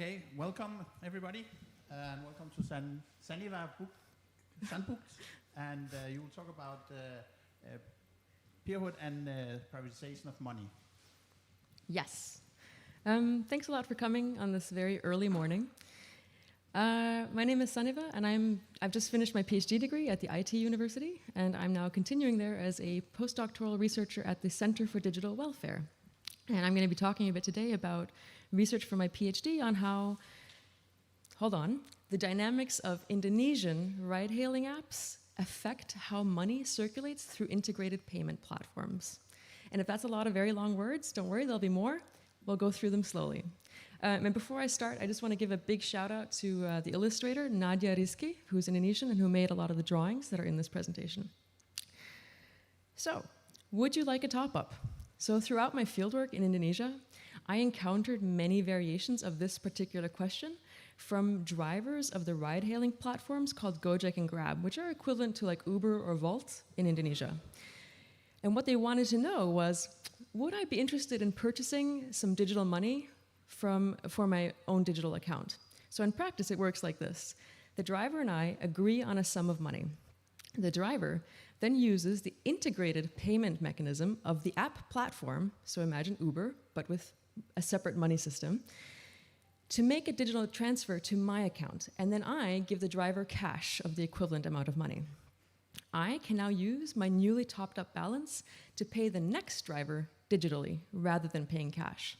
Okay, welcome everybody, and welcome to Sunniva Sandbukt, and you will talk about Peerhood and privatization of money. Yes. Thanks a lot for coming on this very early morning. My name is Sunniva, and I've just finished my PhD degree at the IT University, and I'm now continuing there as a postdoctoral researcher at the Center for Digital Welfare. And I'm going to be talking a bit today about research for my PhD on how, the dynamics of Indonesian ride-hailing apps affect how money circulates through integrated payment platforms. And if that's a lot of very long words, don't worry, there'll be more. We'll go through them slowly. And before I start, I just want to give a big shout out to the illustrator, Nadia Rizky, who's Indonesian and who made a lot of the drawings that are in this presentation. So, would you like a top-up? So throughout my fieldwork in Indonesia, I encountered many variations of this particular question from drivers of the ride-hailing platforms called Gojek and Grab, which are equivalent to like Uber or Volt in Indonesia. And what they wanted to know was, would I be interested in purchasing some digital money for my own digital account? So in practice, it works like this. The driver and I agree on a sum of money. The driver then uses the integrated payment mechanism of the app platform, so imagine Uber, but with a separate money system, to make a digital transfer to my account, and then I give the driver cash of the equivalent amount of money. I can now use my newly topped up balance to pay the next driver digitally, rather than paying cash.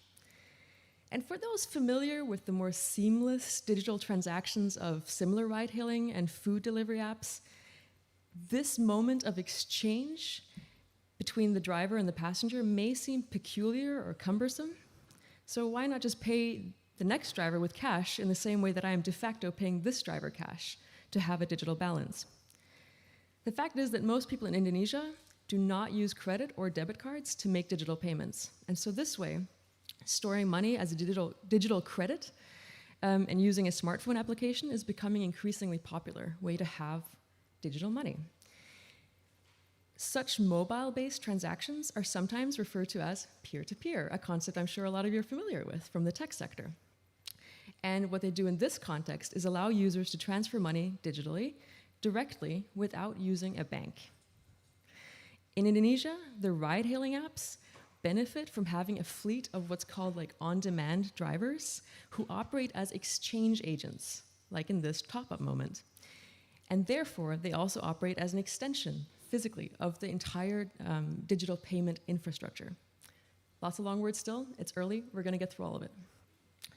And for those familiar with the more seamless digital transactions of similar ride-hailing and food delivery apps, this moment of exchange between the driver and the passenger may seem peculiar or cumbersome. So why not just pay the next driver with cash in the same way that I am de facto paying this driver cash to have a digital balance? The fact is that most people in Indonesia do not use credit or debit cards to make digital payments. And so this way, storing money as a digital credit and using a smartphone application is becoming an increasingly popular way to have digital money. Such mobile-based transactions are sometimes referred to as peer-to-peer, a concept I'm sure a lot of you are familiar with from the tech sector. And what they do in this context is allow users to transfer money digitally, directly, without using a bank. In Indonesia, the ride-hailing apps benefit from having a fleet of what's called like on-demand drivers who operate as exchange agents, like in this top-up moment. And therefore, they also operate as an extension, physically, of the entire digital payment infrastructure. Lots of long words still. It's early. We're going to get through all of it.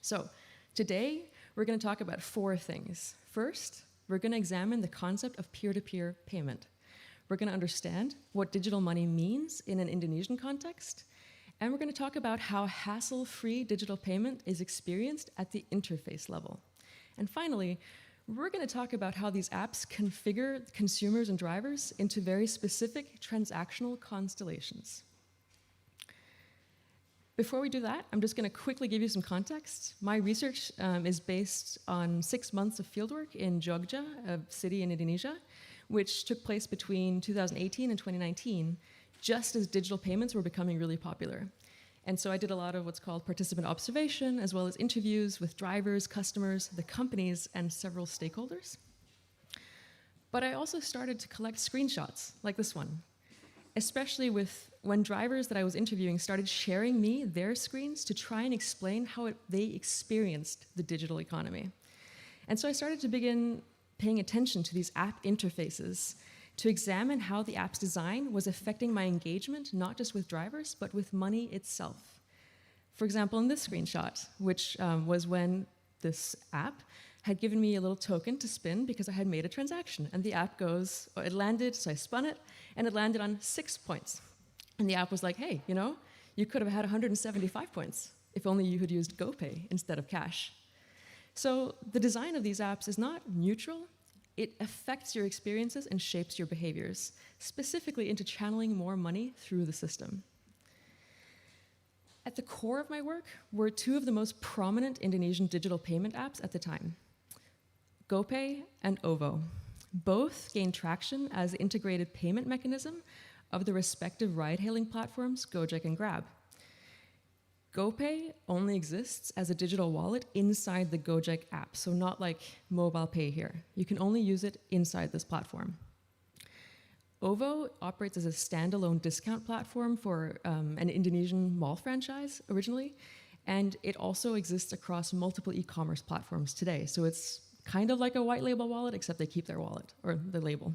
So today, we're going to talk about 4 things. First, we're going to examine the concept of peer-to-peer payment. We're going to understand what digital money means in an Indonesian context. And we're going to talk about how hassle-free digital payment is experienced at the interface level. And finally, we're going to talk about how these apps configure consumers and drivers into very specific transactional constellations. Before we do that, I'm just going to quickly give you some context. My research is based on 6 months of fieldwork in Jogja, a city in Indonesia, which took place between 2018 and 2019, just as digital payments were becoming really popular. And so I did a lot of what's called participant observation, as well as interviews with drivers, customers, the companies, and several stakeholders. But I also started to collect screenshots, like this one, especially when drivers that I was interviewing started sharing me their screens to try and explain how they experienced the digital economy. And so I started to begin paying attention to these app interfaces to examine how the app's design was affecting my engagement, not just with drivers, but with money itself. For example, in this screenshot, which was when this app had given me a little token to spin because I had made a transaction. And the app goes, it landed, so I spun it, and it landed on 6 points. And the app was like, hey, you could have had 175 points if only you had used GoPay instead of cash. So the design of these apps is not neutral. It affects your experiences and shapes your behaviors, specifically into channeling more money through the system. At the core of my work were 2 of the most prominent Indonesian digital payment apps at the time, GoPay and OVO. Both gained traction as the integrated payment mechanism of the respective ride-hailing platforms Gojek and Grab. GoPay only exists as a digital wallet inside the Gojek app, so not like mobile pay here. You can only use it inside this platform. OVO operates as a standalone discount platform for an Indonesian mall franchise originally, and it also exists across multiple e-commerce platforms today. So it's kind of like a white label wallet, except they keep their wallet, or the label.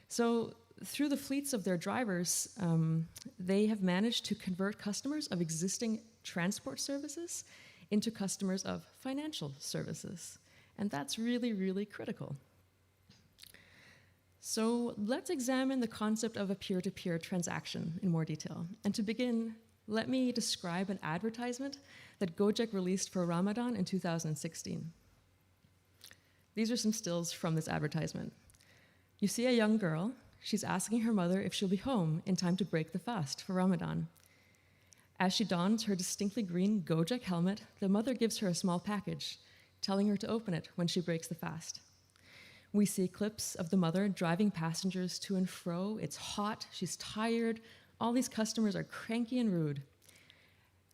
So through the fleets of their drivers, they have managed to convert customers of existing transport services into customers of financial services. And that's really, really critical. So let's examine the concept of a peer-to-peer transaction in more detail. And to begin, let me describe an advertisement that Gojek released for Ramadan in 2016. These are some stills from this advertisement. You see a young girl. She's asking her mother if she'll be home in time to break the fast for Ramadan. As she dons her distinctly green Gojek helmet, the mother gives her a small package, telling her to open it when she breaks the fast. We see clips of the mother driving passengers to and fro. It's hot, she's tired, all these customers are cranky and rude.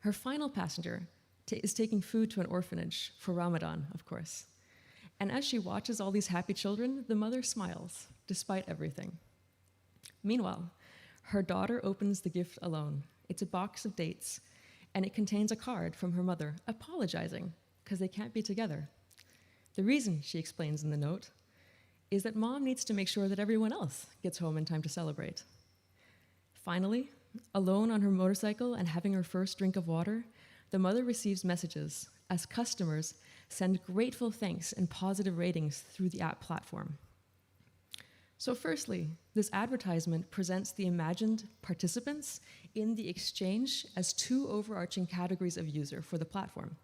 Her final passenger is taking food to an orphanage for Ramadan, of course. And as she watches all these happy children, the mother smiles, despite everything. Meanwhile, her daughter opens the gift alone. It's a box of dates, and it contains a card from her mother apologizing because they can't be together. The reason, she explains in the note, is that mom needs to make sure that everyone else gets home in time to celebrate. Finally, alone on her motorcycle and having her first drink of water, the mother receives messages as customers send grateful thanks and positive ratings through the app platform. So firstly, this advertisement presents the imagined participants in the exchange as two overarching categories of user for the platform,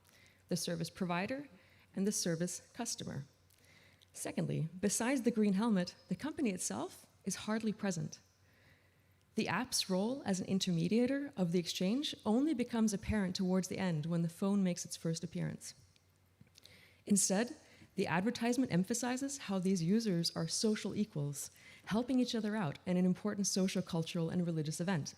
the service provider and the service customer. Secondly, besides the green helmet, the company itself is hardly present. The app's role as an intermediator of the exchange only becomes apparent towards the end when the phone makes its first appearance. Instead, the advertisement emphasizes how these users are social equals, helping each other out in an important social, cultural, and religious event.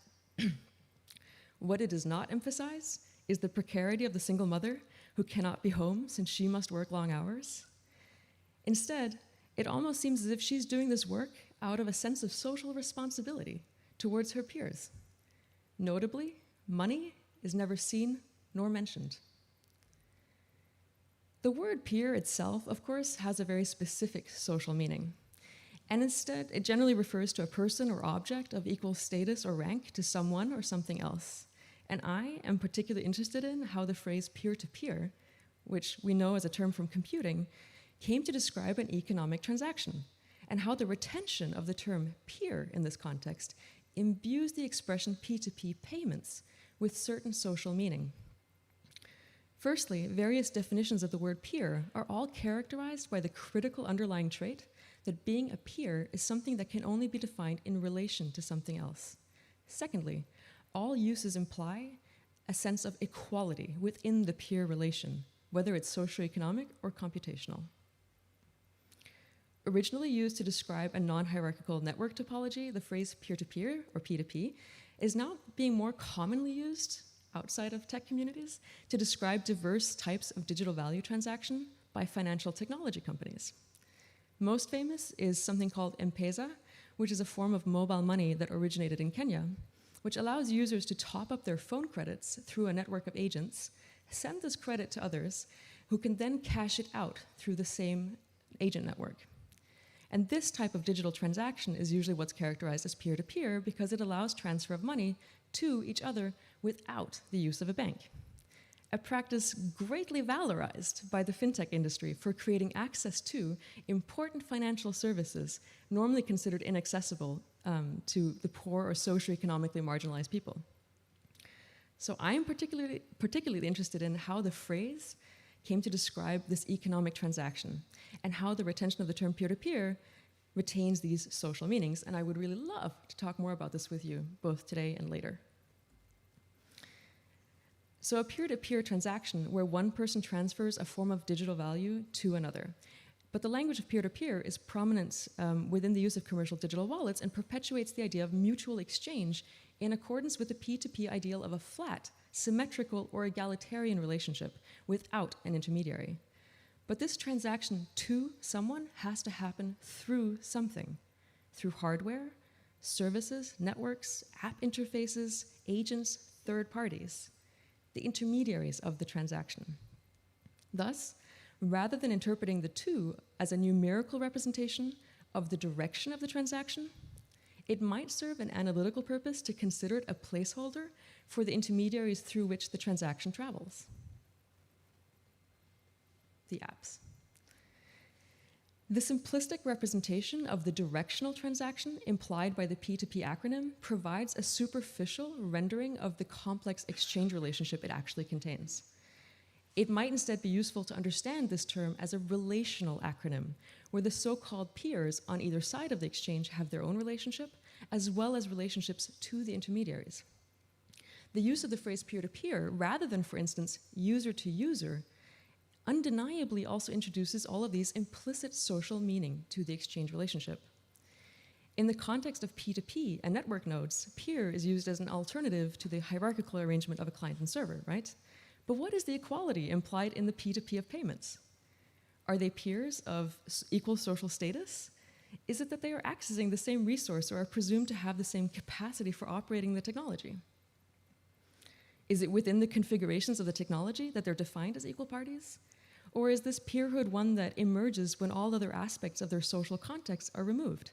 What it does not emphasize is the precarity of the single mother who cannot be home since she must work long hours. Instead, it almost seems as if she's doing this work out of a sense of social responsibility towards her peers. Notably, money is never seen nor mentioned. The word peer itself, of course, has a very specific social meaning. And instead, it generally refers to a person or object of equal status or rank to someone or something else. And I am particularly interested in how the phrase peer-to-peer, which we know as a term from computing, came to describe an economic transaction, and how the retention of the term peer in this context imbues the expression P2P payments with certain social meaning. Firstly, various definitions of the word peer are all characterized by the critical underlying trait that being a peer is something that can only be defined in relation to something else. Secondly, all uses imply a sense of equality within the peer relation, whether it's socioeconomic or computational. Originally used to describe a non-hierarchical network topology, the phrase peer-to-peer, or P2P, is now being more commonly used outside of tech communities to describe diverse types of digital value transaction by financial technology companies. Most famous is something called M-Pesa, which is a form of mobile money that originated in Kenya, which allows users to top up their phone credits through a network of agents, send this credit to others, who can then cash it out through the same agent network. And this type of digital transaction is usually what's characterized as peer-to-peer because it allows transfer of money to each other without the use of a bank. A practice greatly valorized by the fintech industry for creating access to important financial services normally considered inaccessible to the poor or socioeconomically marginalized people. So I am particularly interested in how the phrase came to describe this economic transaction and how the retention of the term peer-to-peer retains these social meanings. And I would really love to talk more about this with you, both today and later. So a peer-to-peer transaction where one person transfers a form of digital value to another. But the language of peer-to-peer is prominent within the use of commercial digital wallets and perpetuates the idea of mutual exchange in accordance with the P2P ideal of a flat, symmetrical, or egalitarian relationship without an intermediary. But this transaction to someone has to happen through something, through hardware, services, networks, app interfaces, agents, third parties, the intermediaries of the transaction. Thus, rather than interpreting the to as a numerical representation of the direction of the transaction, it might serve an analytical purpose to consider it a placeholder for the intermediaries through which the transaction travels. The apps. The simplistic representation of the directional transaction implied by the P2P acronym provides a superficial rendering of the complex exchange relationship it actually contains. It might instead be useful to understand this term as a relational acronym, where the so-called peers on either side of the exchange have their own relationship, as well as relationships to the intermediaries. The use of the phrase peer-to-peer, rather than, for instance, user-to-user, undeniably also introduces all of these implicit social meaning to the exchange relationship. In the context of P2P and network nodes, peer is used as an alternative to the hierarchical arrangement of a client and server, right? But what is the equality implied in the P2P of payments? Are they peers of equal social status? Is it that they are accessing the same resource or are presumed to have the same capacity for operating the technology? Is it within the configurations of the technology that they're defined as equal parties? Or is this peerhood one that emerges when all other aspects of their social context are removed,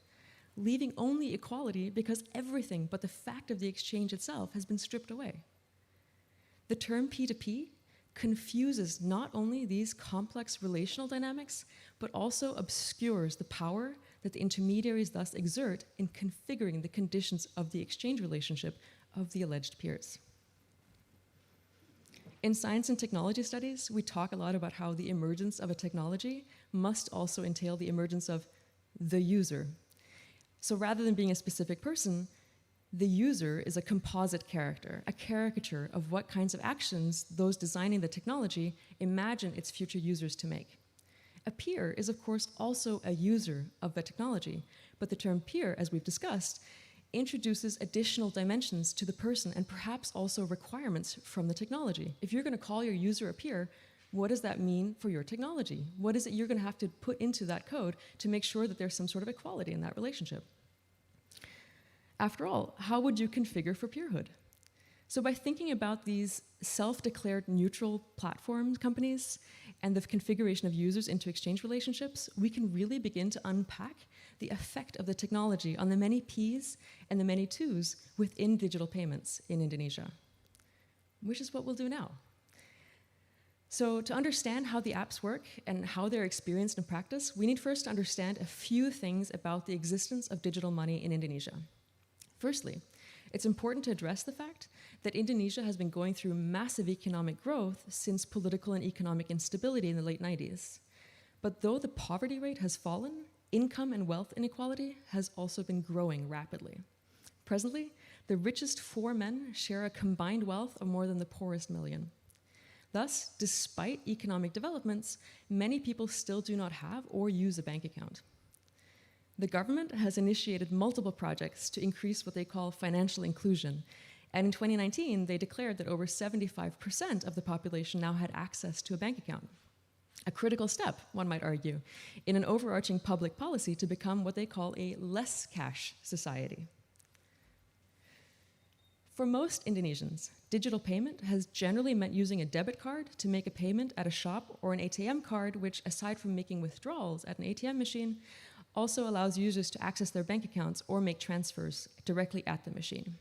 leaving only equality because everything but the fact of the exchange itself has been stripped away? The term P2P confuses not only these complex relational dynamics, but also obscures the power that the intermediaries thus exert in configuring the conditions of the exchange relationship of the alleged peers. In science and technology studies, we talk a lot about how the emergence of a technology must also entail the emergence of the user. So rather than being a specific person, the user is a composite character, a caricature of what kinds of actions those designing the technology imagine its future users to make. A peer is, of course, also a user of the technology, but the term peer, as we've discussed, introduces additional dimensions to the person and perhaps also requirements from the technology. If you're going to call your user a peer, what does that mean for your technology? What is it you're going to have to put into that code to make sure that there's some sort of equality in that relationship? After all, how would you configure for peerhood? So by thinking about these self-declared neutral platform companies and the configuration of users into exchange relationships, we can really begin to unpack the effect of the technology on the many Ps and the many Tos within digital payments in Indonesia, which is what we'll do now. So to understand how the apps work and how they're experienced in practice, we need first to understand a few things about the existence of digital money in Indonesia. Firstly, it's important to address the fact that Indonesia has been going through massive economic growth since political and economic instability in the late 90s. But though the poverty rate has fallen, income and wealth inequality has also been growing rapidly. Presently, the richest 4 men share a combined wealth of more than the poorest million. Thus, despite economic developments, many people still do not have or use a bank account. The government has initiated multiple projects to increase what they call financial inclusion. And in 2019, they declared that over 75% of the population now had access to a bank account. A critical step, one might argue, in an overarching public policy to become what they call a less cash society. For most Indonesians, digital payment has generally meant using a debit card to make a payment at a shop or an ATM card, which, aside from making withdrawals at an ATM machine, also allows users to access their bank accounts or make transfers directly at the machine.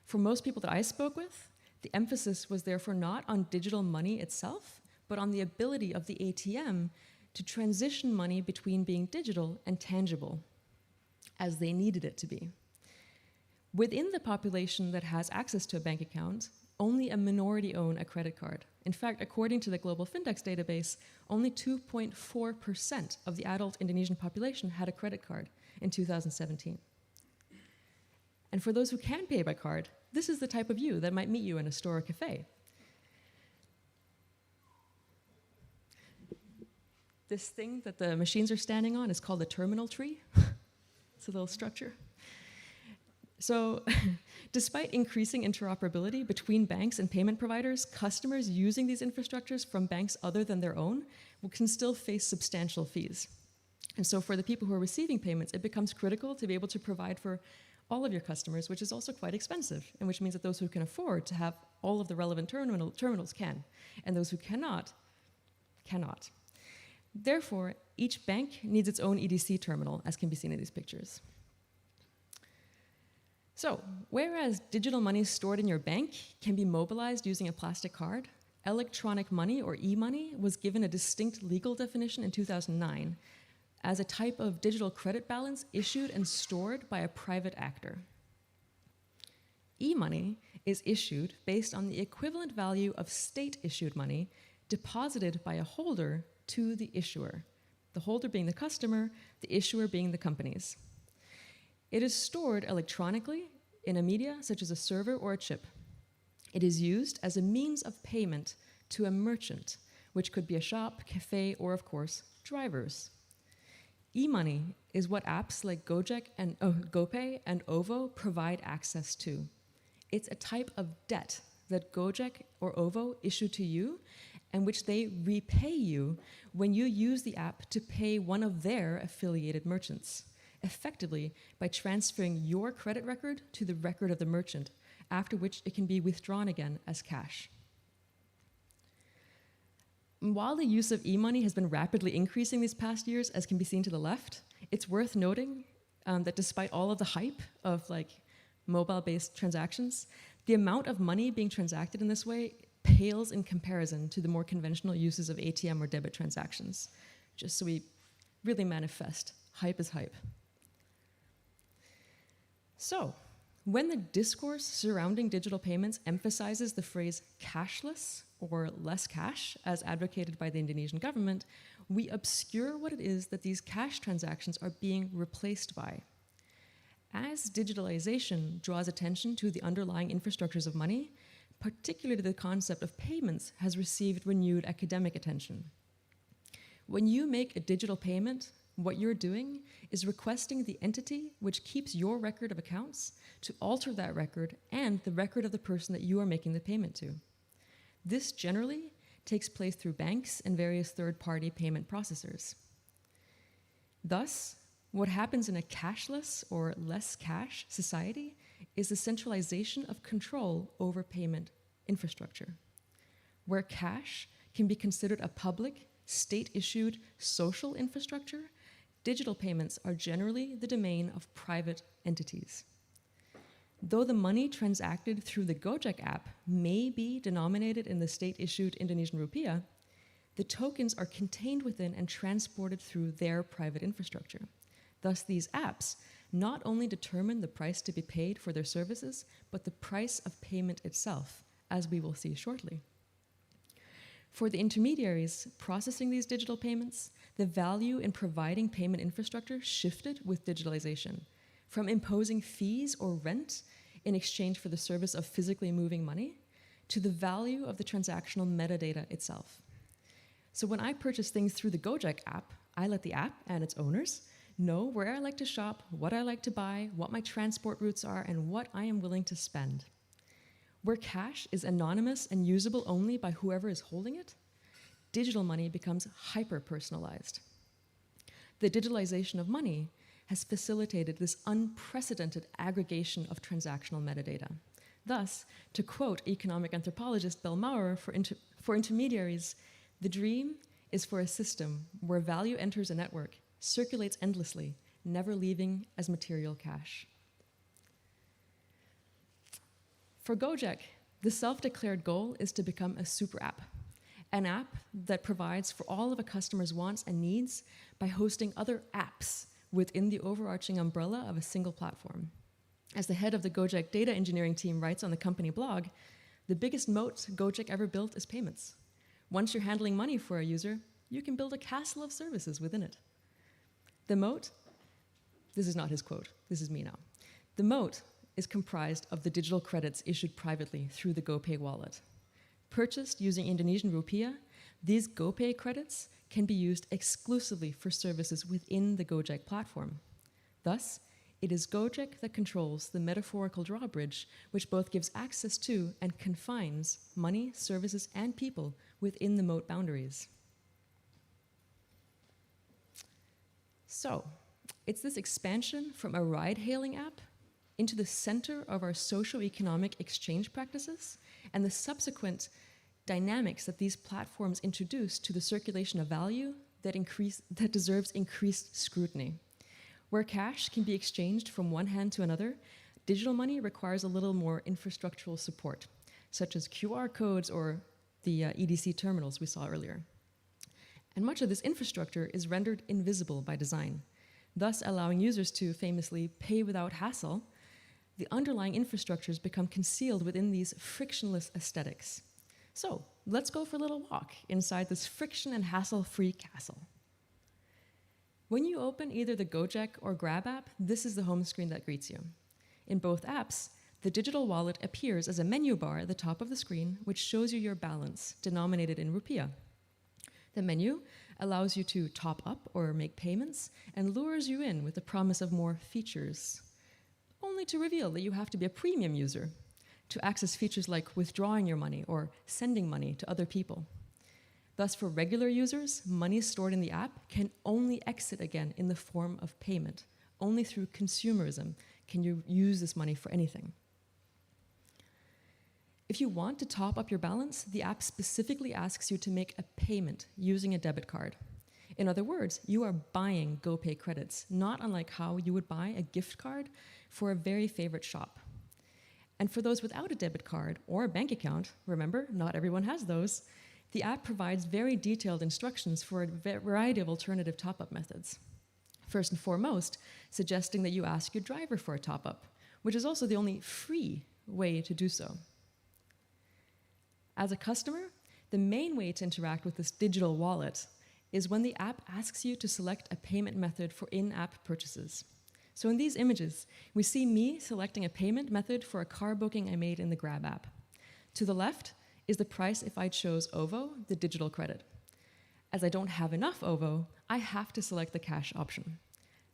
For most people that I spoke with, the emphasis was therefore not on digital money itself, but on the ability of the ATM to transition money between being digital and tangible, as they needed it to be. Within the population that has access to a bank account, only a minority own a credit card. In fact, according to the Global Findex database, only 2.4% of the adult Indonesian population had a credit card in 2017. And for those who can pay by card, this is the type of you that might meet you in a store or cafe. This thing that the machines are standing on is called a terminal tree. It's a little structure. So, despite increasing interoperability between banks and payment providers, customers using these infrastructures from banks other than their own can still face substantial fees. And so for the people who are receiving payments, it becomes critical to be able to provide for all of your customers, which is also quite expensive, and which means that those who can afford to have all of the relevant terminals can, and those who cannot. Therefore, each bank needs its own EDC terminal, as can be seen in these pictures. So, whereas digital money stored in your bank can be mobilized using a plastic card, electronic money, or e-money, was given a distinct legal definition in 2009 as a type of digital credit balance issued and stored by a private actor. E-money is issued based on the equivalent value of state-issued money deposited by a holder to the issuer, the holder being the customer, the issuer being the companies. It is stored electronically in a media such as a server or a chip. It is used as a means of payment to a merchant, which could be a shop, cafe, or of course, drivers. E-money is what apps like Gojek and GoPay and OVO provide access to. It's a type of debt that Gojek or OVO issue to you and which they repay you when you use the app to pay one of their affiliated merchants, effectively by transferring your credit record to the record of the merchant, after which it can be withdrawn again as cash. While the use of e-money has been rapidly increasing these past years, as can be seen to the left, it's worth noting that despite all of the hype of mobile-based transactions, the amount of money being transacted in this way pales in comparison to the more conventional uses of ATM or debit transactions, just so we really manifest hype is hype. So, when the discourse surrounding digital payments emphasizes the phrase cashless or less cash, as advocated by the Indonesian government, we obscure what it is that these cash transactions are being replaced by. As digitalization draws attention to the underlying infrastructures of money, particularly the concept of payments has received renewed academic attention. When you make a digital payment, what you're doing is requesting the entity which keeps your record of accounts to alter that record and the record of the person that you are making the payment to. This generally takes place through banks and various third-party payment processors. Thus, what happens in a cashless or less cash society is the centralization of control over payment infrastructure, where cash can be considered a public, state-issued social infrastructure. Digital payments are generally the domain of private entities. Though the money transacted through the Gojek app may be denominated in the state-issued Indonesian rupiah, the tokens are contained within and transported through their private infrastructure. Thus, these apps not only determine the price to be paid for their services, but the price of payment itself, as we will see shortly. For the intermediaries processing these digital payments, the value in providing payment infrastructure shifted with digitalization, from imposing fees or rent in exchange for the service of physically moving money to the value of the transactional metadata itself. So when I purchase things through the Gojek app, I let the app and its owners know where I like to shop, what I like to buy, what my transport routes are, and what I am willing to spend. Where cash is anonymous and usable only by whoever is holding it, digital money becomes hyper-personalized. The digitalization of money has facilitated this unprecedented aggregation of transactional metadata. Thus, to quote economic anthropologist Bell Maurer, for intermediaries, the dream is for a system where value enters a network, circulates endlessly, never leaving as material cash. For Gojek, the self-declared goal is to become a super app, an app that provides for all of a customer's wants and needs by hosting other apps within the overarching umbrella of a single platform. As the head of the Gojek data engineering team writes on the company blog, the biggest moat Gojek ever built is payments. Once you're handling money for a user, you can build a castle of services within it. The moat, this is not his quote, this is me now. The moat is comprised of the digital credits issued privately through the GoPay wallet. Purchased using Indonesian rupiah, these GoPay credits can be used exclusively for services within the Gojek platform. Thus, It is Gojek that controls the metaphorical drawbridge, which both gives access to and confines money, services, and people within the moat boundaries. So, it's this expansion from a ride-hailing app into the center of our socio-economic exchange practices and the subsequent dynamics that these platforms introduce to the circulation of value that deserves increased scrutiny. Where cash can be exchanged from one hand to another, digital money requires a little more infrastructural support, such as QR codes or the EDC terminals we saw earlier. And much of this infrastructure is rendered invisible by design, thus allowing users to famously pay without hassle. The underlying infrastructures become concealed within these frictionless aesthetics. So let's go for a little walk inside this friction and hassle-free castle. When you open either the Gojek or Grab app, this is the home screen that greets you. In both apps, the digital wallet appears as a menu bar at the top of the screen, which shows you your balance, denominated in rupiah. The menu allows you to top up or make payments and lures you in with the promise of more features, only to reveal that you have to be a premium user to access features like withdrawing your money or sending money to other people. Thus, for regular users, money stored in the app can only exit again in the form of payment. Only through consumerism can you use this money for anything. If you want to top up your balance, the app specifically asks you to make a payment using a debit card. In other words, you are buying GoPay credits, not unlike how you would buy a gift card for a very favorite shop. And for those without a debit card or a bank account, remember, not everyone has those, the app provides very detailed instructions for a variety of alternative top-up methods. First and foremost, suggesting that you ask your driver for a top-up, which is also the only free way to do so. As a customer, the main way to interact with this digital wallet is when the app asks you to select a payment method for in-app purchases. So in these images, we see me selecting a payment method for a car booking I made in the Grab app. To the left is the price if I chose OVO, the digital credit. As I don't have enough OVO, I have to select the cash option.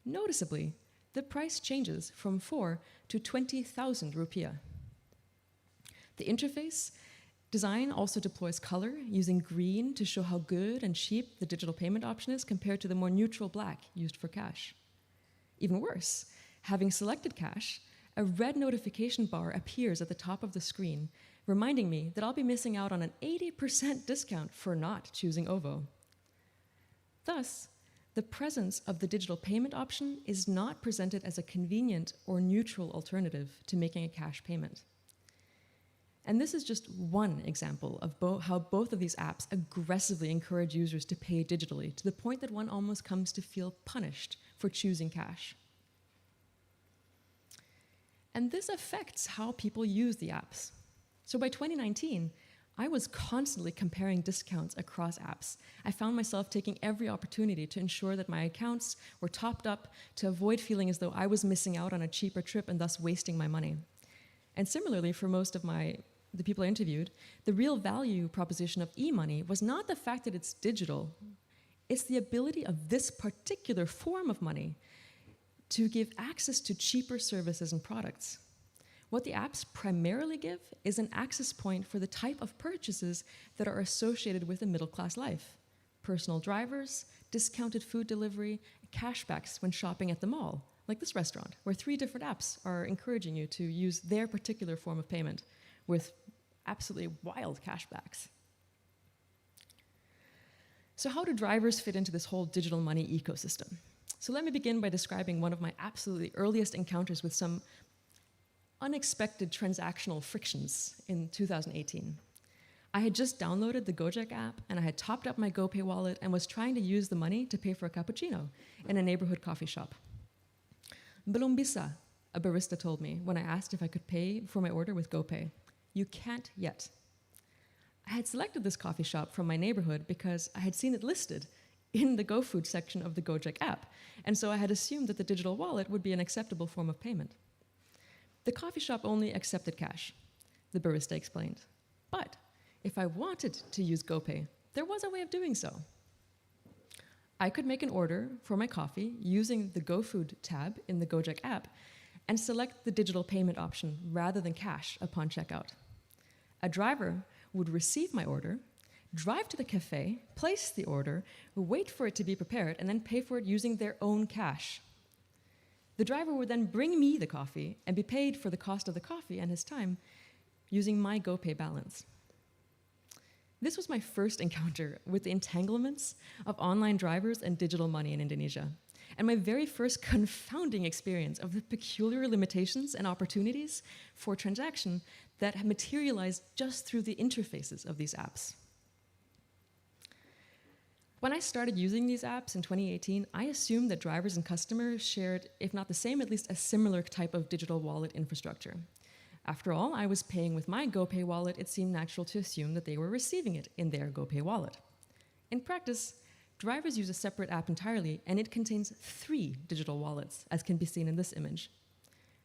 Noticeably, the price changes from 4 to 20,000 rupiah. The interface design also deploys color, using green to show how good and cheap the digital payment option is compared to the more neutral black used for cash. Even worse, having selected cash, a red notification bar appears at the top of the screen, reminding me that I'll be missing out on an 80% discount for not choosing OVO. Thus, the presence of the digital payment option is not presented as a convenient or neutral alternative to making a cash payment. And this is just one example of how both of these apps aggressively encourage users to pay digitally, to the point that one almost comes to feel punished for choosing cash. And this affects how people use the apps. So by 2019, I was constantly comparing discounts across apps. I found myself taking every opportunity to ensure that my accounts were topped up to avoid feeling as though I was missing out on a cheaper trip and thus wasting my money. And similarly, for most of the people I interviewed, the real value proposition of e-money was not the fact that it's digital, it's the ability of this particular form of money to give access to cheaper services and products. What the apps primarily give is an access point for the type of purchases that are associated with a middle-class life. Personal drivers, discounted food delivery, cashbacks when shopping at the mall, like this restaurant, where 3 different apps are encouraging you to use their particular form of payment with absolutely wild cashbacks. So how do drivers fit into this whole digital money ecosystem? So let me begin by describing one of my absolutely earliest encounters with some unexpected transactional frictions in 2018. I had just downloaded the Gojek app and I had topped up my GoPay wallet and was trying to use the money to pay for a cappuccino in a neighborhood coffee shop. Belum bisa, a barista told me when I asked if I could pay for my order with GoPay. You can't yet. I had selected this coffee shop from my neighborhood because I had seen it listed in the GoFood section of the Gojek app, and so I had assumed that the digital wallet would be an acceptable form of payment. The coffee shop only accepted cash, the barista explained. But if I wanted to use GoPay, there was a way of doing so. I could make an order for my coffee using the GoFood tab in the Gojek app and select the digital payment option rather than cash upon checkout. A driver would receive my order, drive to the cafe, place the order, wait for it to be prepared, and then pay for it using their own cash. The driver would then bring me the coffee and be paid for the cost of the coffee and his time using my GoPay balance. This was my first encounter with the entanglements of online drivers and digital money in Indonesia, and my very first confounding experience of the peculiar limitations and opportunities for transaction that materialized just through the interfaces of these apps. When I started using these apps in 2018, I assumed that drivers and customers shared, if not the same, at least a similar type of digital wallet infrastructure. After all, I was paying with my GoPay wallet. It seemed natural to assume that they were receiving it in their GoPay wallet. In practice, drivers use a separate app entirely, and it contains 3 digital wallets, as can be seen in this image.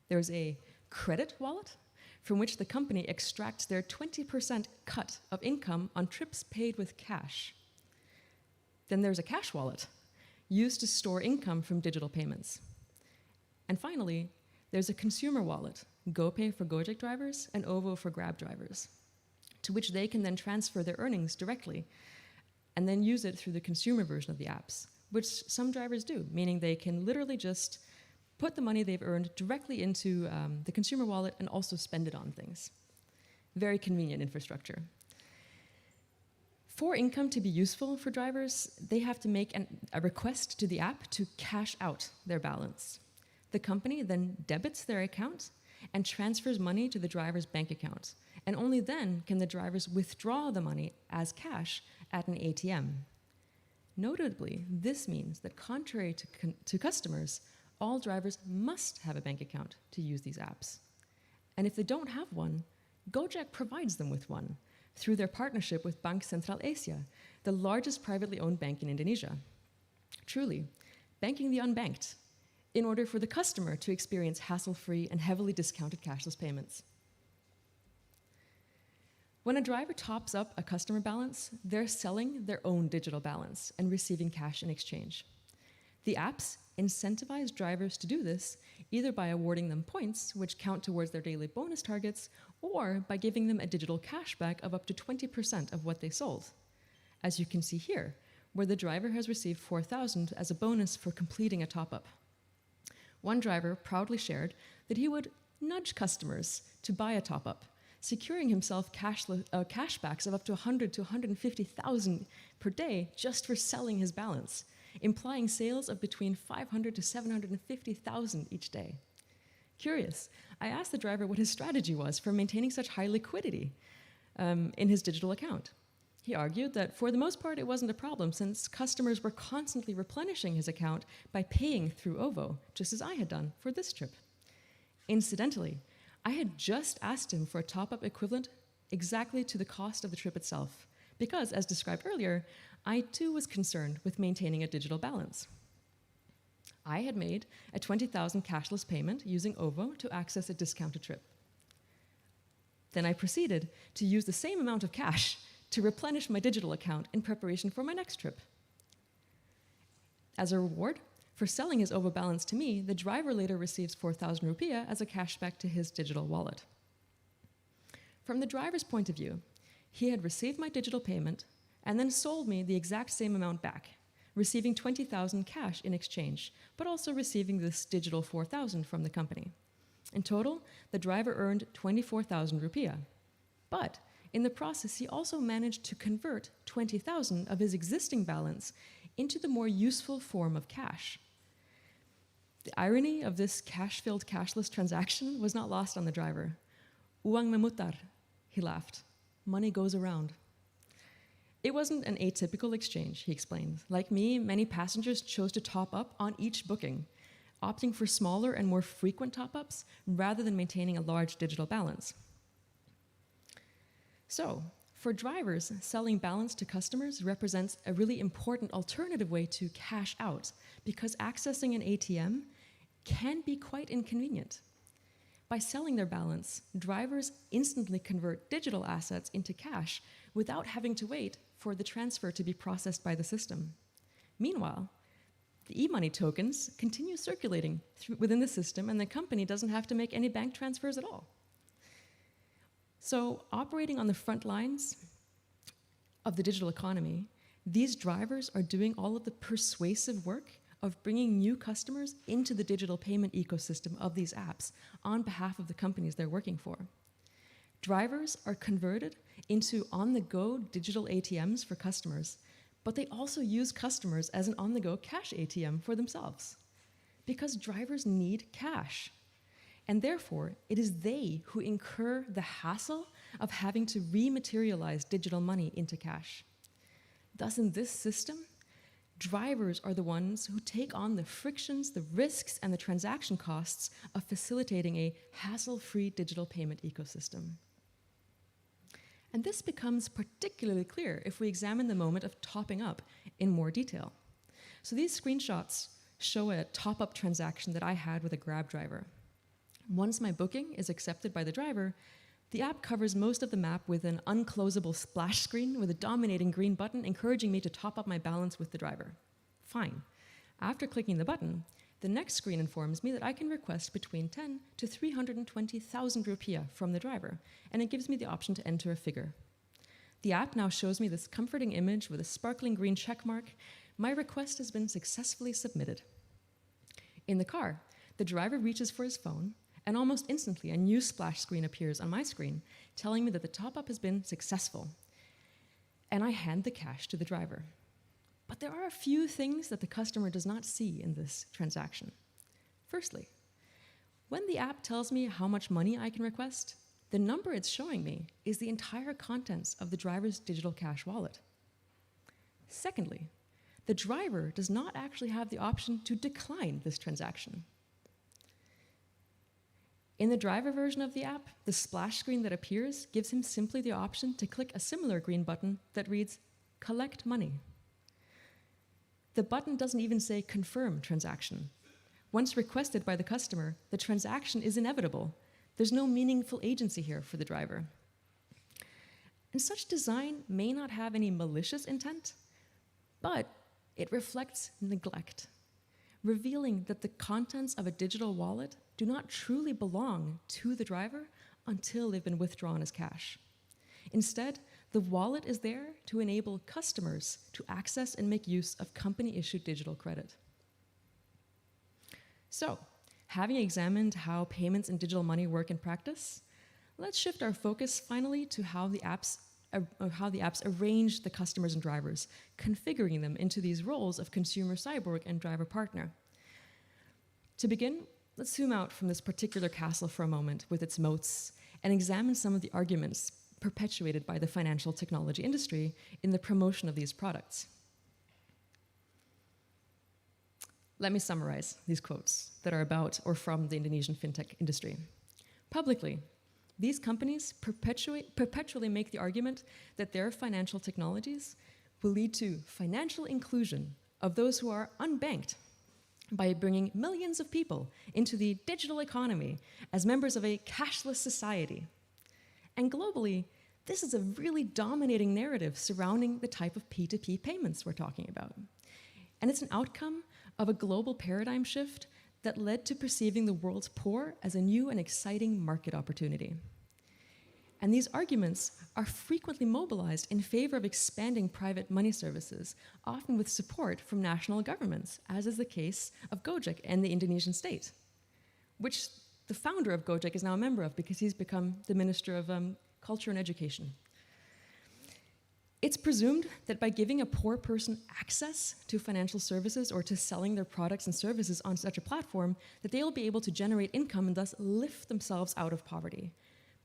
There's a credit wallet, from which the company extracts their 20% cut of income on trips paid with cash. Then there's a cash wallet, used to store income from digital payments. And finally, there's a consumer wallet, GoPay for Gojek drivers and OVO for Grab drivers, to which they can then transfer their earnings directly and then use it through the consumer version of the apps, which some drivers do, meaning they can literally just put the money they've earned directly into the consumer wallet and also spend it on things. Very convenient infrastructure. For income to be useful for drivers, they have to make a request to the app to cash out their balance. The company then debits their account and transfers money to the driver's bank account, and only then can the drivers withdraw the money as cash at an ATM. Notably, this means that contrary to customers, all drivers must have a bank account to use these apps. And if they don't have one, Gojek provides them with one through their partnership with Bank Sentral Asia, the largest privately owned bank in Indonesia. Truly, banking the unbanked, in order for the customer to experience hassle-free and heavily discounted cashless payments. When a driver tops up a customer balance, they're selling their own digital balance and receiving cash in exchange. The apps incentivize drivers to do this either by awarding them points, which count towards their daily bonus targets, or by giving them a digital cashback of up to 20% of what they sold. As you can see here, where the driver has received 4,000 as a bonus for completing a top-up. One driver proudly shared that he would nudge customers to buy a top-up, securing himself cashbacks of up to 100 to 150,000 per day just for selling his balance, implying sales of between 500 to 750,000 each day. Curious, I asked the driver what his strategy was for maintaining such high liquidity in his digital account. He argued that for the most part it wasn't a problem since customers were constantly replenishing his account by paying through OVO, just as I had done for this trip. Incidentally, I had just asked him for a top-up equivalent exactly to the cost of the trip itself, because, as described earlier, I too was concerned with maintaining a digital balance. I had made a 20,000 cashless payment using OVO to access a discounted trip. Then I proceeded to use the same amount of cash to replenish my digital account in preparation for my next trip. As a reward for selling his OVO balance to me, the driver later receives 4,000 rupiah as a cashback to his digital wallet. From the driver's point of view, he had received my digital payment and then sold me the exact same amount back, receiving 20,000 cash in exchange, but also receiving this digital 4,000 from the company. In total, the driver earned 24,000 rupiah. But in the process, he also managed to convert 20,000 of his existing balance into the more useful form of cash. The irony of this cash-filled cashless transaction was not lost on the driver. Uang memutar, he laughed. Money goes around. It wasn't an atypical exchange, he explained. Like me, many passengers chose to top up on each booking, opting for smaller and more frequent top-ups rather than maintaining a large digital balance. So, for drivers, selling balance to customers represents a really important alternative way to cash out because accessing an ATM can be quite inconvenient. By selling their balance, drivers instantly convert digital assets into cash without having to wait for the transfer to be processed by the system. Meanwhile, the e-money tokens continue circulating within the system, and the company doesn't have to make any bank transfers at all. So, operating on the front lines of the digital economy, these drivers are doing all of the persuasive work of bringing new customers into the digital payment ecosystem of these apps on behalf of the companies they're working for. Drivers are converted into on-the-go digital ATMs for customers, but they also use customers as an on-the-go cash ATM for themselves, because drivers need cash. And therefore, it is they who incur the hassle of having to rematerialize digital money into cash. Thus, in this system, drivers are the ones who take on the frictions, the risks, and the transaction costs of facilitating a hassle-free digital payment ecosystem. And this becomes particularly clear if we examine the moment of topping up in more detail. So these screenshots show a top-up transaction that I had with a Grab driver. Once my booking is accepted by the driver, the app covers most of the map with an unclosable splash screen with a dominating green button encouraging me to top up my balance with the driver. Fine. After clicking the button, the next screen informs me that I can request between 10 to 320,000 rupiah from the driver, and it gives me the option to enter a figure. The app now shows me this comforting image with a sparkling green check mark. My request has been successfully submitted. In the car, the driver reaches for his phone, and almost instantly a new splash screen appears on my screen, telling me that the top-up has been successful. And I hand the cash to the driver. But there are a few things that the customer does not see in this transaction. Firstly, when the app tells me how much money I can request, the number it's showing me is the entire contents of the driver's digital cash wallet. Secondly, the driver does not actually have the option to decline this transaction. In the driver version of the app, the splash screen that appears gives him simply the option to click a similar green button that reads, "Collect money." The button doesn't even say "Confirm transaction." Once requested by the customer, the transaction is inevitable. There's no meaningful agency here for the driver. And such design may not have any malicious intent, but it reflects neglect, revealing that the contents of a digital wallet do not truly belong to the driver until they've been withdrawn as cash. Instead, the wallet is there to enable customers to access and make use of company-issued digital credit. So, having examined how payments and digital money work in practice, let's shift our focus finally to how the apps arrange the customers and drivers, configuring them into these roles of consumer cyborg and driver partner. To begin, let's zoom out from this particular castle for a moment with its moats and examine some of the arguments perpetuated by the financial technology industry in the promotion of these products. Let me summarize these quotes that are about or from the Indonesian fintech industry. Publicly, these companies perpetually make the argument that their financial technologies will lead to financial inclusion of those who are unbanked by bringing millions of people into the digital economy as members of a cashless society. And globally, this is a really dominating narrative surrounding the type of P2P payments we're talking about. And it's an outcome of a global paradigm shift that led to perceiving the world's poor as a new and exciting market opportunity. And these arguments are frequently mobilized in favor of expanding private money services, often with support from national governments, as is the case of Gojek and the Indonesian state, which the founder of Gojek is now a member of because he's become the Minister of Culture and Education. It's presumed that by giving a poor person access to financial services or to selling their products and services on such a platform, that they'll be able to generate income and thus lift themselves out of poverty.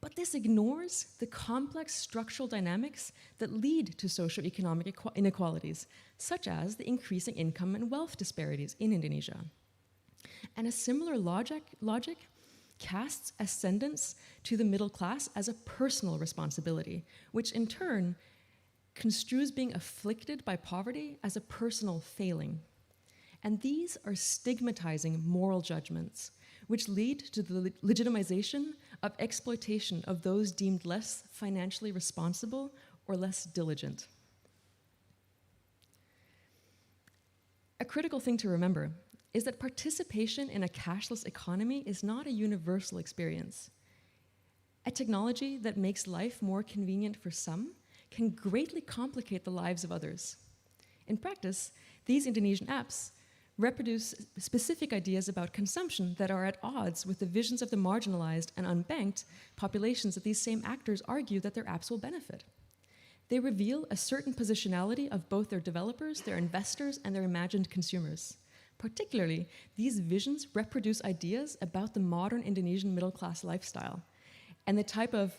But this ignores the complex structural dynamics that lead to socioeconomic inequalities, such as the increasing income and wealth disparities in Indonesia. And a similar logic casts ascendance to the middle class as a personal responsibility, which in turn construes being afflicted by poverty as a personal failing. And these are stigmatizing moral judgments, which lead to the legitimization of exploitation of those deemed less financially responsible or less diligent. A critical thing to remember is that participation in a cashless economy is not a universal experience. A technology that makes life more convenient for some can greatly complicate the lives of others. In practice, these Indonesian apps reproduce specific ideas about consumption that are at odds with the visions of the marginalized and unbanked populations that these same actors argue that their apps will benefit. They reveal a certain positionality of both their developers, their investors, and their imagined consumers. Particularly, these visions reproduce ideas about the modern Indonesian middle-class lifestyle and the type of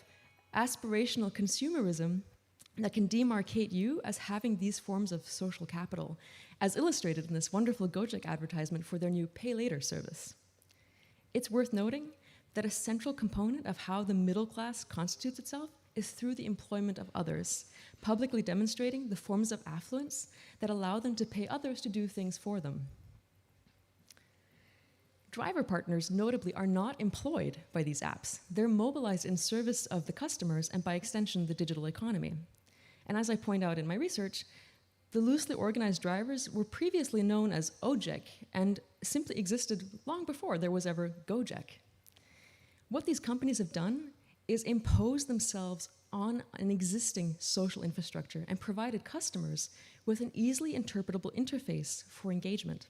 aspirational consumerism that can demarcate you as having these forms of social capital, as illustrated in this wonderful Gojek advertisement for their new Pay Later service. It's worth noting that a central component of how the middle class constitutes itself is through the employment of others, publicly demonstrating the forms of affluence that allow them to pay others to do things for them. Driver partners, notably, are not employed by these apps. They're mobilized in service of the customers and, by extension, the digital economy. And as I point out in my research, the loosely organized drivers were previously known as Ojek and simply existed long before there was ever Gojek. What these companies have done is impose themselves on an existing social infrastructure and provided customers with an easily interpretable interface for engagement.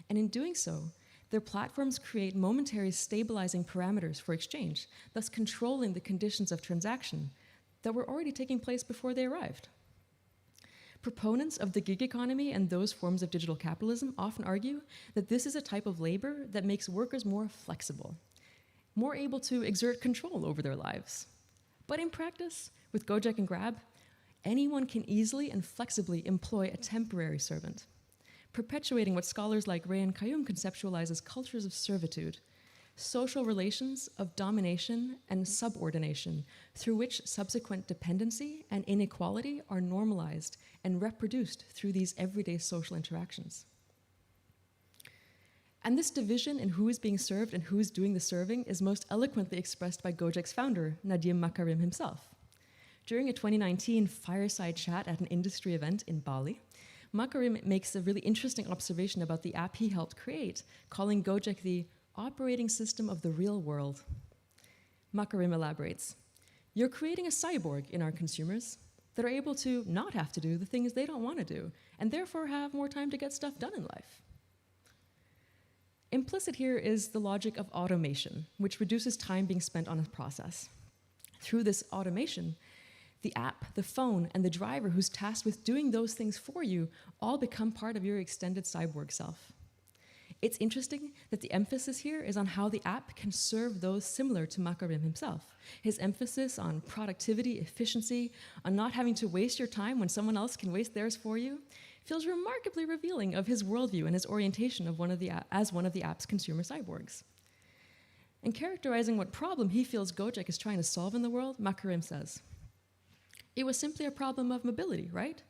And in doing so, their platforms create momentary stabilizing parameters for exchange, thus controlling the conditions of transaction that were already taking place before they arrived. Proponents of the gig economy and those forms of digital capitalism often argue that this is a type of labor that makes workers more flexible, more able to exert control over their lives. But in practice, with Gojek and Grab, anyone can easily and flexibly employ a temporary servant, perpetuating what scholars like Ray and Kayum conceptualize as cultures of servitude, social relations of domination and subordination through which subsequent dependency and inequality are normalized and reproduced through these everyday social interactions. And this division in who is being served and who is doing the serving is most eloquently expressed by Gojek's founder, Nadiem Makarim himself. During a 2019 fireside chat at an industry event in Bali, Makarim makes a really interesting observation about the app he helped create, calling Gojek the operating system of the real world. Makarim elaborates, "You're creating a cyborg in our consumers that are able to not have to do the things they don't want to do, and therefore have more time to get stuff done in life." Implicit here is the logic of automation, which reduces time being spent on a process. Through this automation, the app, the phone, and the driver who's tasked with doing those things for you all become part of your extended cyborg self. It's interesting that the emphasis here is on how the app can serve those similar to Makarim himself. His emphasis on productivity, efficiency, on not having to waste your time when someone else can waste theirs for you, feels remarkably revealing of his worldview and his orientation as one of the app's consumer cyborgs. In characterizing what problem he feels Gojek is trying to solve in the world, Makarim says, "It was simply a problem of mobility, right?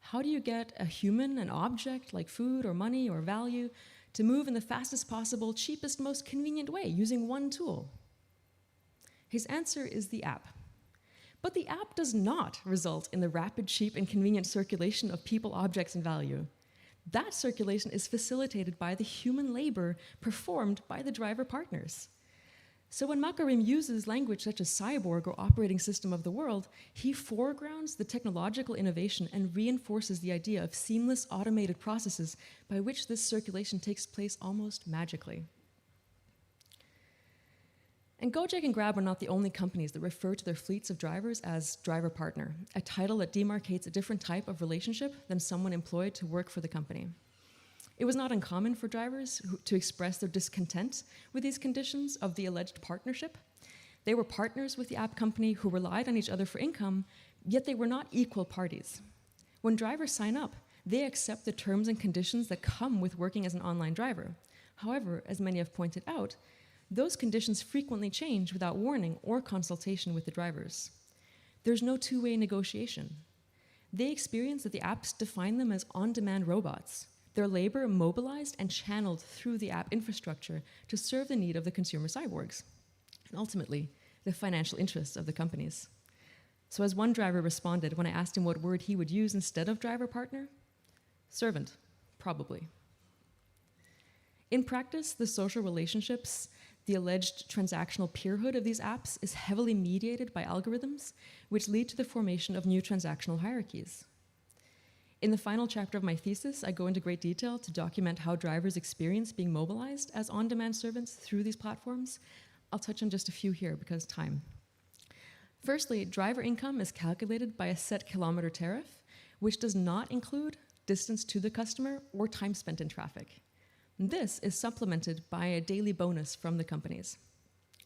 How do you get a human, an object like food or money or value, to move in the fastest possible, cheapest, most convenient way using one tool?" His answer is the app. But the app does not result in the rapid, cheap, and convenient circulation of people, objects, and value. That circulation is facilitated by the human labor performed by the driver partners. So when Makarim uses language such as cyborg or operating system of the world, he foregrounds the technological innovation and reinforces the idea of seamless automated processes by which this circulation takes place almost magically. And Gojek and Grab are not the only companies that refer to their fleets of drivers as driver partner, a title that demarcates a different type of relationship than someone employed to work for the company. It was not uncommon for drivers to express their discontent with these conditions of the alleged partnership. They were partners with the app company who relied on each other for income, yet they were not equal parties. When drivers sign up, they accept the terms and conditions that come with working as an online driver. However, as many have pointed out, those conditions frequently change without warning or consultation with the drivers. There's no two-way negotiation. They experience that the apps define them as on-demand robots, their labor mobilized and channeled through the app infrastructure to serve the need of the consumer cyborgs, and ultimately, the financial interests of the companies. So as one driver responded when I asked him what word he would use instead of driver partner, servant. Probably. In practice, the social relationships, the alleged transactional peerhood of these apps is heavily mediated by algorithms, which lead to the formation of new transactional hierarchies. In the final chapter of my thesis, I go into great detail to document how drivers experience being mobilized as on-demand servants through these platforms. I'll touch on just a few here because time. Firstly, driver income is calculated by a set kilometer tariff, which does not include distance to the customer or time spent in traffic. This is supplemented by a daily bonus from the companies.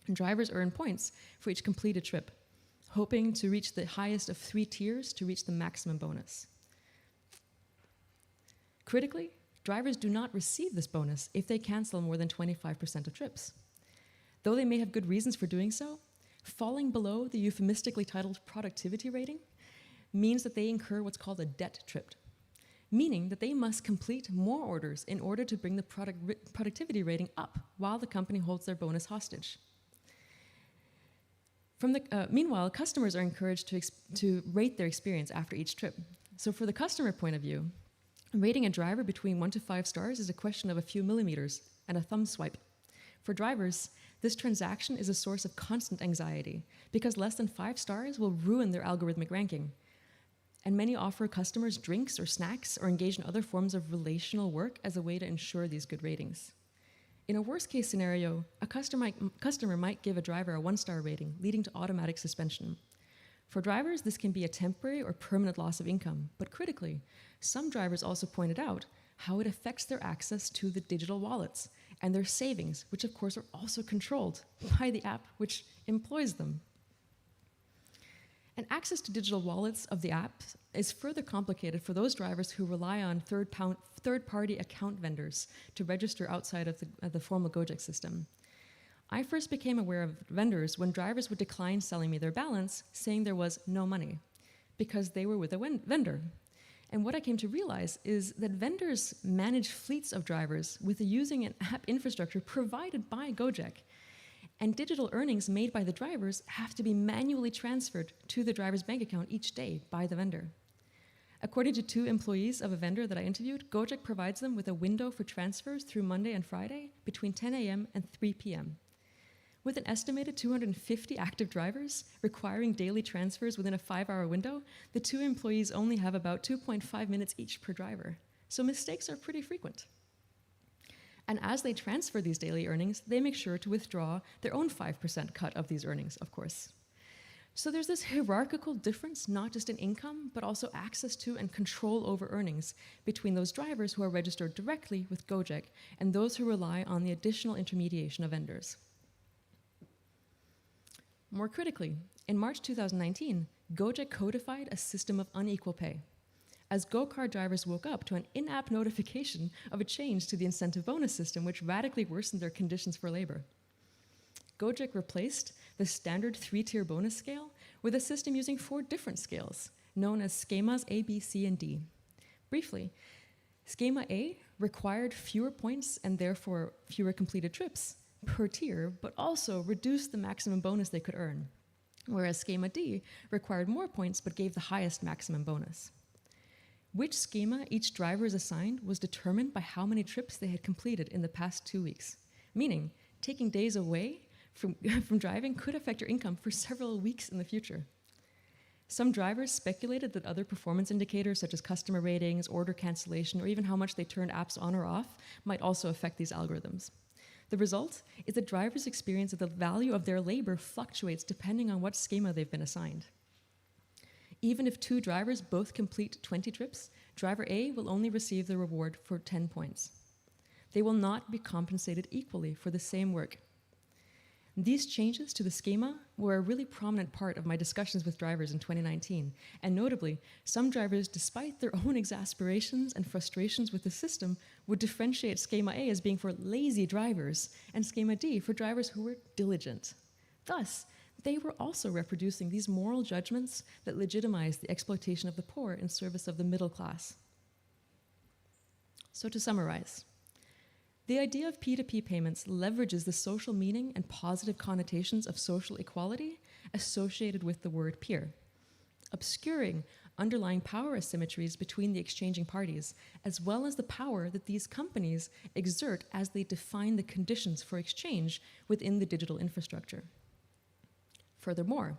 And drivers earn points for each completed trip, hoping to reach the highest of 3 tiers to reach the maximum bonus. Critically, drivers do not receive this bonus if they cancel more than 25% of trips. Though they may have good reasons for doing so, falling below the euphemistically titled productivity rating means that they incur what's called a debt trip, meaning that they must complete more orders in order to bring the productivity rating up while the company holds their bonus hostage. Meanwhile, customers are encouraged to rate their experience after each trip. So for the customer point of view, rating a driver between 1 to 5 stars is a question of a few millimeters and a thumb swipe. For drivers, this transaction is a source of constant anxiety because less than 5 stars will ruin their algorithmic ranking. And many offer customers drinks or snacks or engage in other forms of relational work as a way to ensure these good ratings. In a worst-case scenario, a customer might give a driver a 1-star rating, leading to automatic suspension. For drivers, this can be a temporary or permanent loss of income, but critically, some drivers also pointed out how it affects their access to the digital wallets and their savings, which of course are also controlled by the app which employs them. And access to digital wallets of the app is further complicated for those drivers who rely on third-party account vendors to register outside of the formal Gojek system. I first became aware of vendors when drivers would decline selling me their balance, saying there was no money, because they were with a vendor. And what I came to realize is that vendors manage fleets of drivers with using an app infrastructure provided by Gojek. And digital earnings made by the drivers have to be manually transferred to the driver's bank account each day by the vendor. According to 2 employees of a vendor that I interviewed, Gojek provides them with a window for transfers through Monday and Friday between 10 a.m. and 3 p.m. With an estimated 250 active drivers requiring daily transfers within a 5-hour window, the 2 employees only have about 2.5 minutes each per driver. So mistakes are pretty frequent. And as they transfer these daily earnings, they make sure to withdraw their own 5% cut of these earnings, of course. So there's this hierarchical difference, not just in income, but also access to and control over earnings between those drivers who are registered directly with Gojek and those who rely on the additional intermediation of vendors. More critically, in March 2019, Gojek codified a system of unequal pay, as go-kart drivers woke up to an in-app notification of a change to the incentive bonus system, which radically worsened their conditions for labor. Gojek replaced the standard 3-tier bonus scale with a system using 4 different scales, known as schemas A, B, C, and D. Briefly, schema A required fewer points and therefore fewer completed trips per tier, but also reduced the maximum bonus they could earn, whereas schema D required more points but gave the highest maximum bonus. Which schema each driver is assigned was determined by how many trips they had completed in the past 2 weeks, meaning taking days away from driving could affect your income for several weeks in the future. Some drivers speculated that other performance indicators such as customer ratings, order cancellation, or even how much they turned apps on or off might also affect these algorithms. The result is that drivers experience that the value of their labor fluctuates depending on what schema they've been assigned. Even if 2 drivers both complete 20 trips, driver A will only receive the reward for 10 points. They will not be compensated equally for the same work. These changes to the schema were a really prominent part of my discussions with drivers in 2019, and notably, some drivers, despite their own exasperations and frustrations with the system, would differentiate schema A as being for lazy drivers and schema D for drivers who were diligent. Thus, they were also reproducing these moral judgments that legitimize the exploitation of the poor in service of the middle class. So to summarize, the idea of P2P payments leverages the social meaning and positive connotations of social equality associated with the word peer, obscuring underlying power asymmetries between the exchanging parties, as well as the power that these companies exert as they define the conditions for exchange within the digital infrastructure. Furthermore,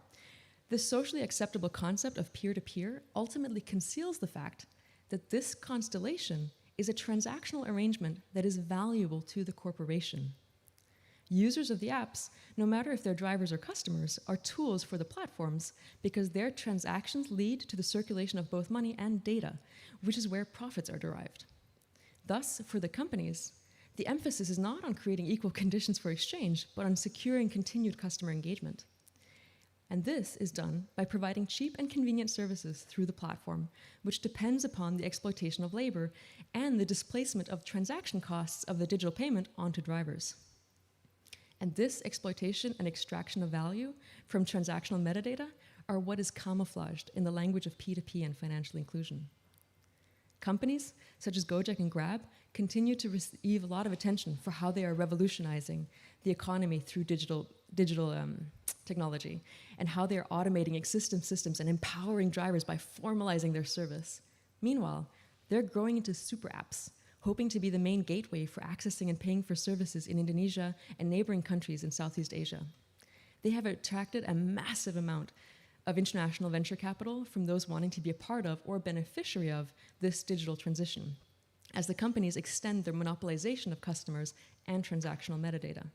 this socially acceptable concept of peer-to-peer ultimately conceals the fact that this constellation is a transactional arrangement that is valuable to the corporation. Users of the apps, no matter if they're drivers or customers, are tools for the platforms because their transactions lead to the circulation of both money and data, which is where profits are derived. Thus, for the companies, the emphasis is not on creating equal conditions for exchange, but on securing continued customer engagement. And this is done by providing cheap and convenient services through the platform, which depends upon the exploitation of labor and the displacement of transaction costs of the digital payment onto drivers. And this exploitation and extraction of value from transactional metadata are what is camouflaged in the language of P2P and financial inclusion. Companies such as Gojek and Grab continue to receive a lot of attention for how they are revolutionizing the economy through digital technology and how they are automating existing systems and empowering drivers by formalizing their service. Meanwhile, they're growing into super apps, hoping to be the main gateway for accessing and paying for services in Indonesia and neighboring countries in Southeast Asia. They have attracted a massive amount of international venture capital from those wanting to be a part of or beneficiary of this digital transition, as the companies extend their monopolization of customers and transactional metadata.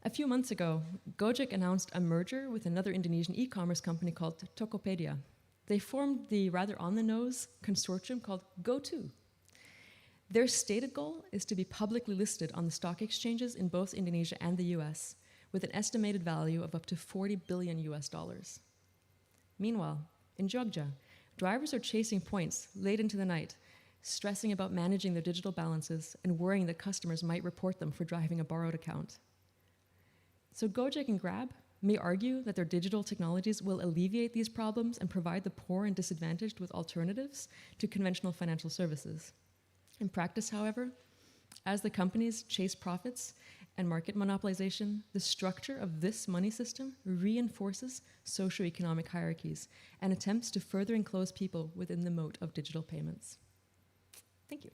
A few months ago, Gojek announced a merger with another Indonesian e-commerce company called Tokopedia. They formed the rather on-the-nose consortium called GoTo. Their stated goal is to be publicly listed on the stock exchanges in both Indonesia and the US, with an estimated value of up to $40 billion US. Meanwhile, in Jogja, drivers are chasing points late into the night, stressing about managing their digital balances and worrying that customers might report them for driving a borrowed account. So Gojek and Grab may argue that their digital technologies will alleviate these problems and provide the poor and disadvantaged with alternatives to conventional financial services. In practice, however, as the companies chase profits and market monopolization, the structure of this money system reinforces socioeconomic hierarchies and attempts to further enclose people within the moat of digital payments. Thank you.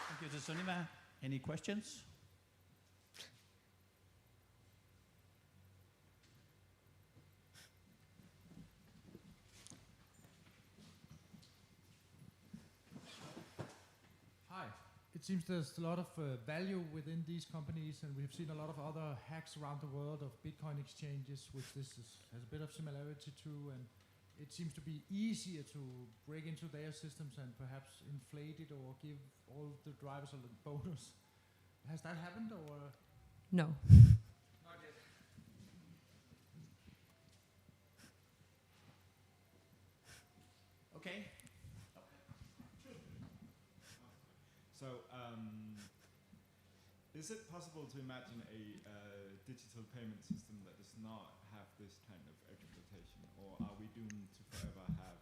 Thank you to Sunniva. Any questions? Hi. It seems there's a lot of value within these companies, and we've seen a lot of other hacks around the world of Bitcoin exchanges, which has a bit of similarity to, and it seems to be easier to break into their systems and perhaps inflate it or give all the drivers a little bonus. Has that happened, or? No. Not yet. Okay. So, is it possible to imagine a digital payment system that does not have this kind of exploitation, or are we doomed to forever have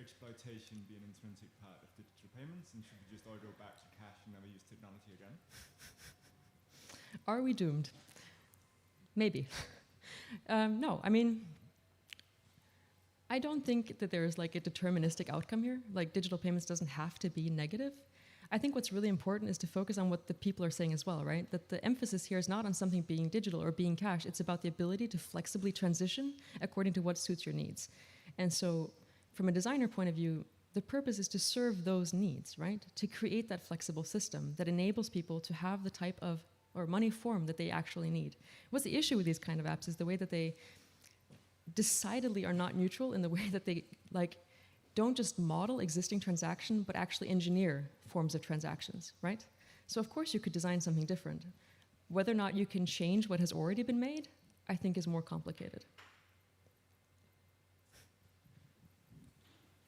exploitation be an intrinsic part of digital payments, and should we just all go back to cash and never use technology again? Are we doomed? Maybe. No, I mean, I don't think that there's like a deterministic outcome here. Like digital payments doesn't have to be negative. I think what's really important is to focus on what the people are saying as well, right? That the emphasis here is not on something being digital or being cash. It's about the ability to flexibly transition according to what suits your needs. And so from a designer point of view, the purpose is to serve those needs, right? To create that flexible system that enables people to have the type of or money form that they actually need. What's the issue with these kind of apps is the way that they decidedly are not neutral in the way that they like don't just model existing transaction, but actually engineer forms of transactions, right? So of course you could design something different. Whether or not you can change what has already been made, I think is more complicated.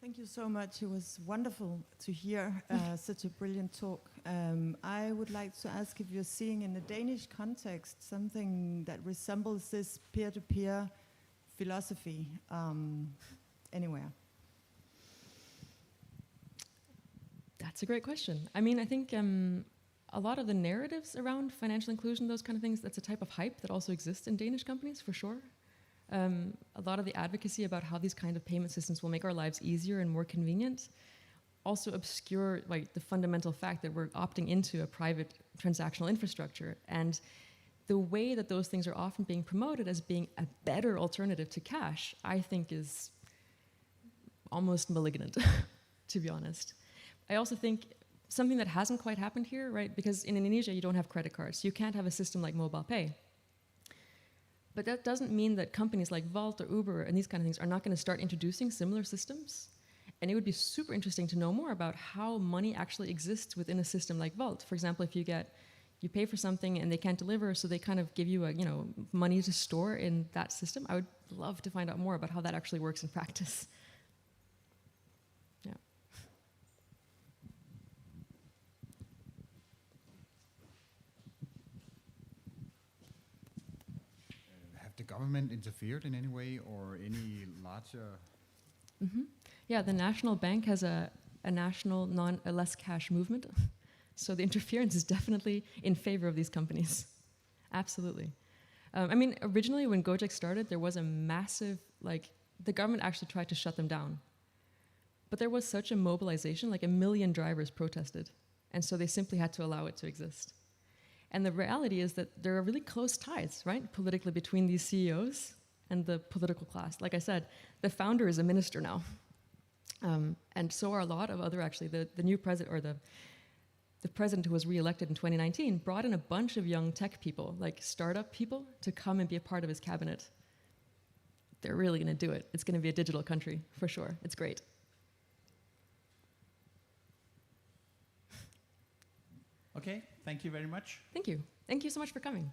Thank you so much. It was wonderful to hear such a brilliant talk. I would like to ask if you're seeing in the Danish context something that resembles this peer-to-peer philosophy anywhere. That's a great question. I mean, I think a lot of the narratives around financial inclusion, those kind of things, that's a type of hype that also exists in Danish companies, for sure. A lot of the advocacy about how these kind of payment systems will make our lives easier and more convenient also obscure like the fundamental fact that we're opting into a private transactional infrastructure. And the way that those things are often being promoted as being a better alternative to cash, I think is almost malignant, to be honest. I also think something that hasn't quite happened here, right? Because in Indonesia, you don't have credit cards. You can't have a system like mobile pay. But that doesn't mean that companies like Volt or Uber and these kind of things are not going to start introducing similar systems. And it would be super interesting to know more about how money actually exists within a system like Volt. For example, if you pay for something and they can't deliver, so they kind of give you money to store in that system. I would love to find out more about how that actually works in practice. Yeah. Have the government interfered in any way or any larger? Mm-hmm. Yeah, the national bank has a national less cash movement. So the interference is definitely in favor of these companies. Absolutely. I mean, originally when Gojek started, there was a massive, the government actually tried to shut them down. But there was such a mobilization, 1 million drivers protested. And so they simply had to allow it to exist. And the reality is that there are really close ties, right, politically between these CEOs and the political class. Like I said, the founder is a minister now. And so are a lot of other, actually, the new president, or the president who was re-elected in 2019 brought in a bunch of young tech people, like startup people, to come and be a part of his cabinet. They're really going to do it. It's going to be a digital country, for sure. It's great. Okay, thank you very much. Thank you. Thank you so much for coming.